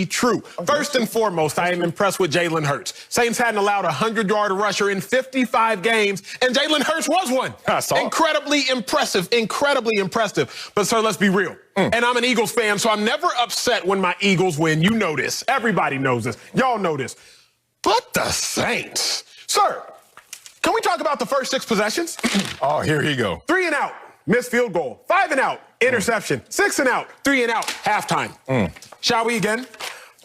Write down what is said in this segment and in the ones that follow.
true. First and foremost, I am impressed with Jalen Hurts. Saints hadn't allowed a 100-yard rusher in 55 games, and Jalen Hurts was one. Incredibly impressive, incredibly impressive. But, sir, let's be real. And I'm an Eagles fan, so I'm never upset when my Eagles win. You know this. Everybody knows this. Y'all know this. But the Saints. Sir, can we talk about the first 6 possessions? Oh, here he go. 3 and out, missed field goal. 5 and out, interception. 6 and out, 3 and out, halftime. Shall we again?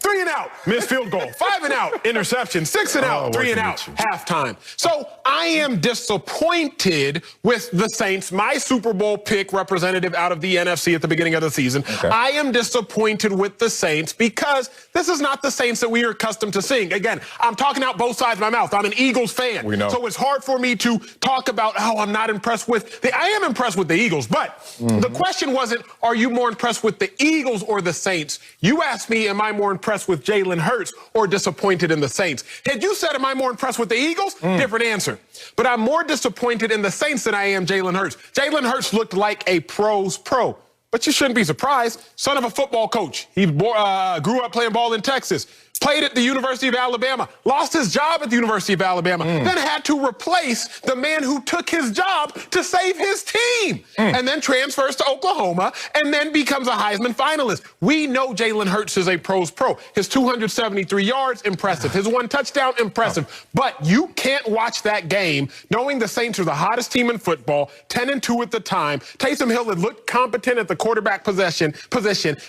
3 and out, missed field goal. 5 and out, interception. 6 and out, 3 and out, halftime. So I am disappointed with the Saints, my Super Bowl pick representative out of the NFC at the beginning of the season. I am disappointed with the Saints because this is not the Saints that we are accustomed to seeing. Again, I'm talking out both sides of my mouth. I'm an Eagles fan. We know. So it's hard for me to talk about, I'm not impressed with I am impressed with the Eagles, but the question wasn't, are you more impressed with the Eagles or the Saints? You asked me, am I more impressed with Jalen Hurts or disappointed in the Saints? Had you said, am I more impressed with the Eagles? Different answer. But I'm more disappointed in the Saints than I am Jalen Hurts. Jalen Hurts looked like a pro's pro. But you shouldn't be surprised. Son of a football coach. He grew up playing ball in Texas. Played at the University of Alabama, lost his job at the University of Alabama, then had to replace the man who took his job to save his team, and then transfers to Oklahoma and then becomes a Heisman finalist. We know Jalen Hurts is a pro's pro. His 273 yards, impressive. His 1 touchdown, impressive. But you can't watch that game knowing the Saints are the hottest team in football, 10-2 at the time. Taysom Hill had looked competent at the quarterback position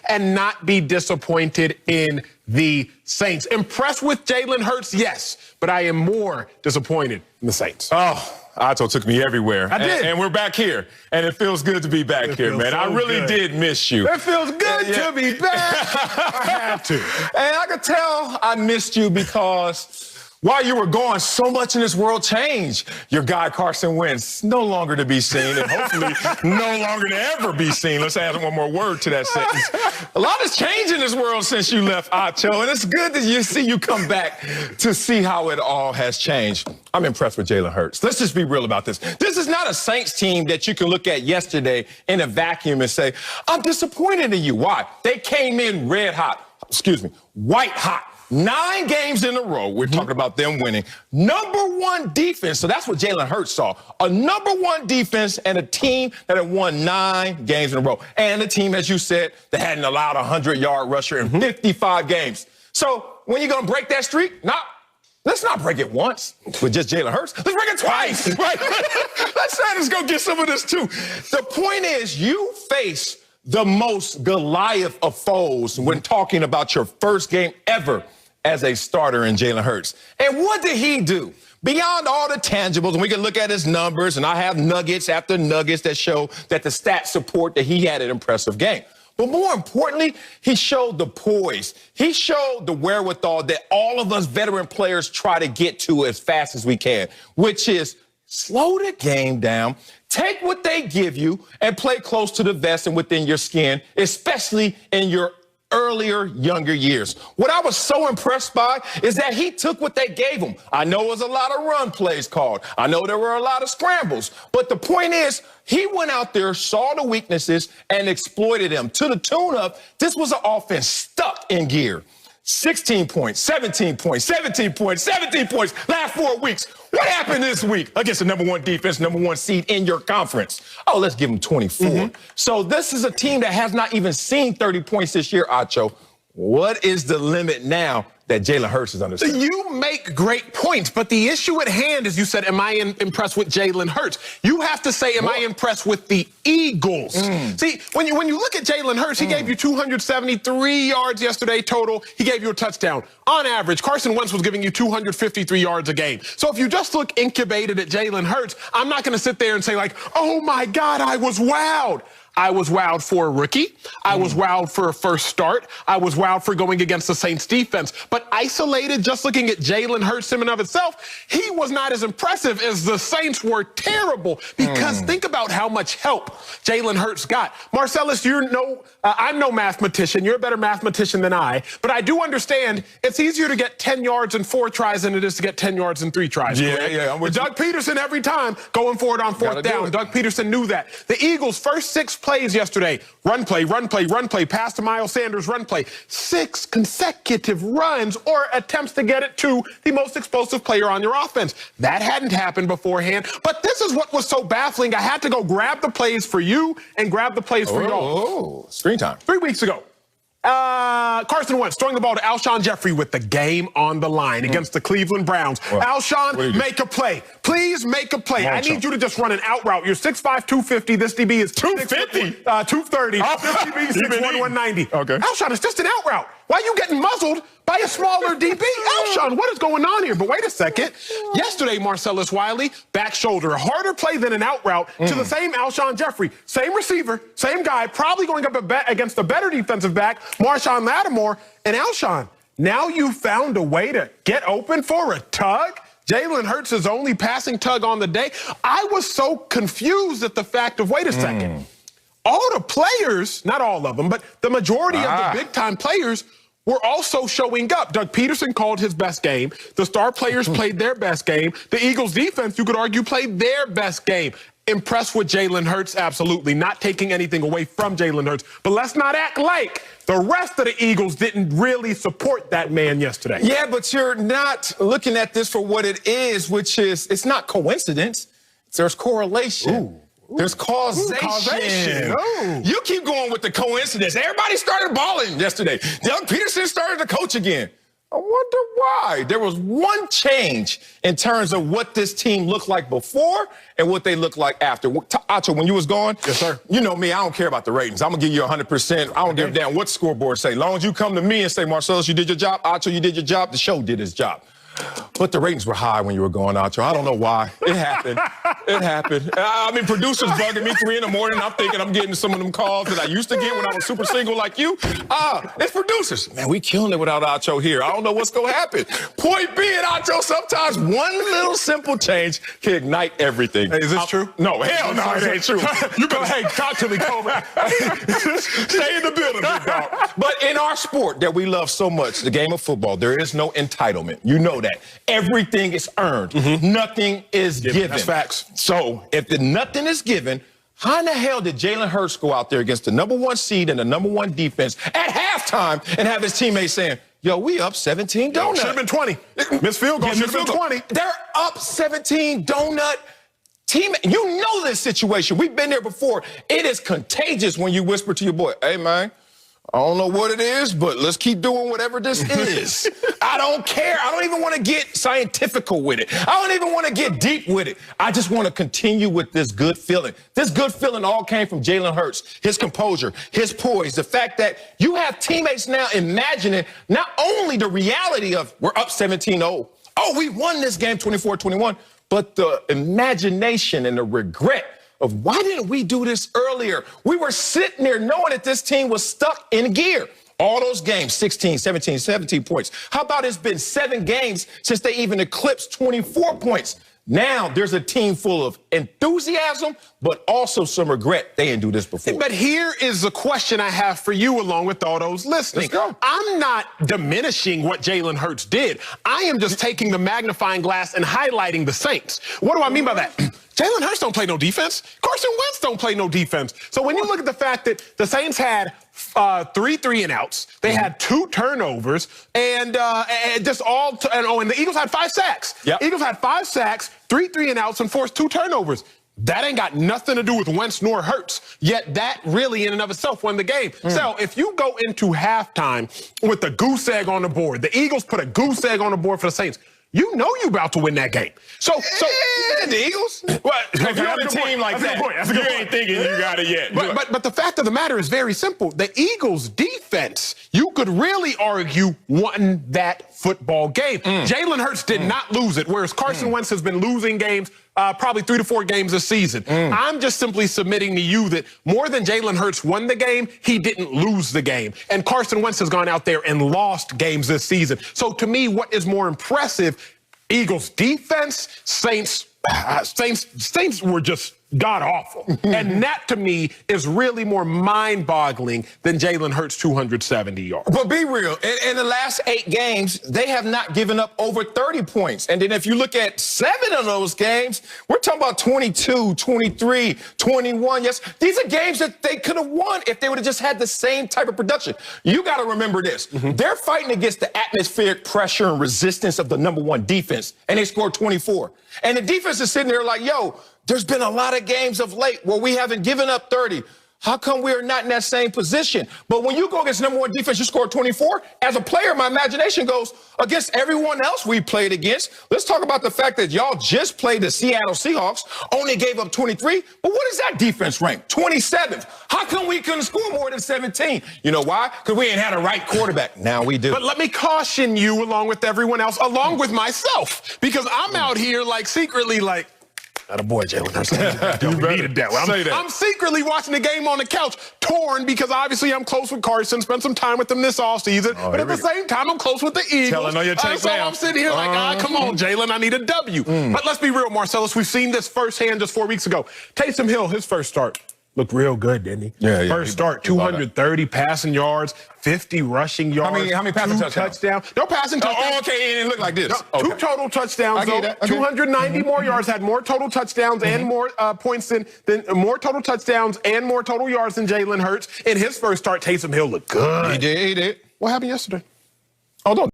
and not be disappointed in the Saints. Impressed with Jalen Hurts, yes, but I am more disappointed in the Saints. Oh, Acho took me everywhere. I did. And we're back here, and it feels good to be back here, man. I really did miss you. It feels good to be back. I had to. And I could tell I missed you because while you were gone, so much in this world changed. Your guy, Carson Wentz, no longer to be seen, and hopefully no longer to ever be seen. Let's add one more word to that sentence. A lot has changed in this world since you left, Acho, and it's good to see you come back to see how it all has changed. I'm impressed with Jalen Hurts. Let's just be real about this. This is not a Saints team that you can look at yesterday in a vacuum and say, I'm disappointed in you. Why? They came in white hot. 9 games in a row, we're talking about them winning. #1 defense, so that's what Jalen Hurts saw. A #1 defense and a team that had won 9 games in a row. And a team, as you said, that hadn't allowed a 100-yard rusher in 55 games. So when you're going to break that streak, let's not break it once with just Jalen Hurts. Let's break it twice, right? Let's go get some of this, too. The point is, you face the most Goliath of foes when talking about your first game ever as a starter in Jalen Hurts. And what did he do? Beyond all the tangibles, and we can look at his numbers, and I have nuggets after nuggets that show that the stats support that he had an impressive game. But more importantly, he showed the poise. He showed the wherewithal that all of us veteran players try to get to as fast as we can, which is slow the game down, take what they give you, and play close to the vest and within your skin, especially in your earlier, younger years. What I was so impressed by is that he took what they gave him. I know it was a lot of run plays called. I know there were a lot of scrambles. But the point is, he went out there, saw the weaknesses, and exploited them to the tune of this was an offense stuck in gear. 16 points, 17 points, 17 points, 17 points, last 4 weeks. What happened this week against the #1 defense, #1 seed in your conference? Oh, let's give them 24. So this is a team that has not even seen 30 points this year, Acho. What is the limit now that Jalen Hurts is understanding? You make great points, but the issue at hand is you said, am I impressed with Jalen Hurts? You have to say, am I impressed with the Eagles? See, when you look at Jalen Hurts, he gave you 273 yards yesterday total. He gave you a touchdown. On average, Carson Wentz was giving you 253 yards a game. So if you just look incubated at Jalen Hurts, I'm not going to sit there and say like, oh my God, I was wowed. I was wowed for a rookie. I was wowed for a first start. I was wowed for going against the Saints defense. But isolated, just looking at Jalen Hurts in and of itself, he was not as impressive as the Saints were terrible. Because think about how much help Jalen Hurts got. Marcellus, I'm no mathematician. You're a better mathematician than I. But I do understand it's easier to get 10 yards in 4 tries than it is to get 10 yards in 3 tries. Yeah. Doug Peterson every time going for it on 4th down. Doug Peterson knew that. The Eagles' first 6 plays yesterday. Run play, run play, run play, pass to Miles Sanders, run play. 6 consecutive runs or attempts to get it to the most explosive player on your offense. That hadn't happened beforehand, but this is what was so baffling. I had to go grab the plays for you and grab the plays for y'all. Screen time. 3 weeks ago. Carson Wentz throwing the ball to Alshon Jeffrey with the game on the line against the Cleveland Browns. Well, Alshon, make a play. Please make a play. I need you to just run an out route. You're 6'5", 250. This DB is 250? 230. This DB is 6'1", 190. Okay. Alshon, it's just an out route. Why are you getting muzzled by a smaller DB? Alshon, what is going on here? But wait a second. Yesterday, Marcellus Wiley, back shoulder, a harder play than an out route to the same Alshon Jeffrey. Same receiver, same guy, probably going up against a better defensive back, Marshawn Lattimore. And Alshon, now you found a way to get open for a tug? Jalen Hurts' is only passing tug on the day. I was so confused at the fact of, wait a second. All the players, not all of them, but the majority of the big-time players were also showing up. Doug Peterson called his best game. The star players played their best game. The Eagles defense, you could argue, played their best game. Impressed with Jalen Hurts? Absolutely. Not taking anything away from Jalen Hurts. But let's not act like the rest of the Eagles didn't really support that man yesterday. Yeah, but you're not looking at this for what it is, which is, it's not coincidence. There's correlation. There's causation. You keep going with the coincidence. Everybody started balling yesterday. Doug Peterson started to coach again. I wonder why. There was one change in terms of what this team looked like before and what they look like after. Acho, when you was gone, yes, sir. You know me, I don't care about the ratings. I'm going to give you 100%. I don't give a damn what scoreboard say. As long as you come to me and say, Marcellus, you did your job. Acho, you did your job. The show did its job. But the ratings were high when you were going, Acho. I don't know why. It happened. It happened. I mean, producers bugging me 3 in the morning. I'm thinking I'm getting some of them calls that I used to get when I was super single like you. It's producers. Man, we killing it without Acho here. I don't know what's going to happen. Point being, Acho, sometimes one little simple change can ignite everything. Hey, is this true? No, hell no, it ain't true. You better, hey, talk to me, Coleman. Stay in the building, big dog. But in our sport that we love so much, the game of football, there is no entitlement. You know that. Everything is earned. Nothing is given. That's facts. So if nothing is given, how in the hell did Jalen Hurts go out there against the #1 seed and the #1 defense at halftime and have his teammates saying, yo, we up 17 donut? Should have been 20. Missed field goal, should have been 20. They're up 17 donut. Team, you know this situation. We've been there before. It is contagious when you whisper to your boy, hey, man, I don't know what it is, but let's keep doing whatever this is. I don't care. I don't even want to get scientifical with it. I don't even want to get deep with it. I just want to continue with this good feeling. This good feeling all came from Jalen Hurts, his composure, his poise, the fact that you have teammates now imagining not only the reality of we're up 17-0. Oh, we won this game 24-21, but the imagination and the regret of why didn't we do this earlier? We were sitting there knowing that this team was stuck in gear. All those games, 16, 17, 17 points. How about it's been 7 games since they even eclipsed 24 points? Now there's a team full of enthusiasm, but also some regret. They didn't do this before. But here is the question I have for you along with all those listening. Let's go. I'm not diminishing what Jalen Hurts did. I am just taking the magnifying glass and highlighting the Saints. What do I mean by that? Jalen Hurts don't play no defense. Carson Wentz don't play no defense. So when you look at the fact that the Saints had 3 3-and-outs, they had 2 turnovers, and just all. And the Eagles had 5 sacks. Yep. Eagles had 5 sacks, 3 3-and-outs, and forced 2 turnovers. That ain't got nothing to do with Wentz nor Hurts. Yet that really in and of itself won the game. So if you go into halftime with a goose egg on the board, the Eagles put a goose egg on the board for the Saints. You know you about to win that game. So the Eagles? What? If you're on a team like that, you ain't thinking you got it yet. But the fact of the matter is very simple. The Eagles' defense, you could really argue, won that football game. Jalen Hurts did not lose it, whereas Carson Wentz has been losing games probably 3 to 4 games this season. I'm just simply submitting to you that more than Jalen Hurts won the game, he didn't lose the game. And Carson Wentz has gone out there and lost games this season. So to me, what is more impressive, Eagles defense, Saints were just god-awful. And that, to me, is really more mind-boggling than Jalen Hurts' 270 yards. But be real. In the last 8 games, they have not given up over 30 points. And then if you look at 7 of those games, we're talking about 22, 23, 21. Yes, these are games that they could have won if they would have just had the same type of production. You got to remember this. They're fighting against the atmospheric pressure and resistance of the #1 defense, and they scored 24. And the defense is sitting there like, yo, there's been a lot of games of late where we haven't given up 30. How come we're not in that same position? But when you go against #1 defense, you score 24. As a player, my imagination goes against everyone else we played against. Let's talk about the fact that y'all just played the Seattle Seahawks, only gave up 23. But what is that defense rank? 27th. How come we couldn't score more than 17? You know why? Because we ain't had a right quarterback. Now we do. But let me caution you, along with everyone else, along with myself, because I'm out here like secretly like, that a boy, Jalen Hurts. We needed that. I'm secretly watching the game on the couch, torn, because obviously I'm close with Carson, spent some time with him this offseason, but at the same time, I'm close with the Eagles. So I'm sitting here like, come on, Jalen, I need a W. But let's be real, Marcellus, we've seen this firsthand just 4 weeks ago. Taysom Hill, his first start, looked real good, didn't he? Yeah. First start, 230 passing yards, 50 rushing yards. How many passing touchdowns? No passing touchdowns. Oh, okay, and it looked like this. No, 2 total touchdowns, though. Okay. 290 more yards, had more total touchdowns and more points than more total touchdowns and more total yards than Jalen Hurts. In his first start, Taysom Hill looked good. He did. What happened yesterday? Oh, don't.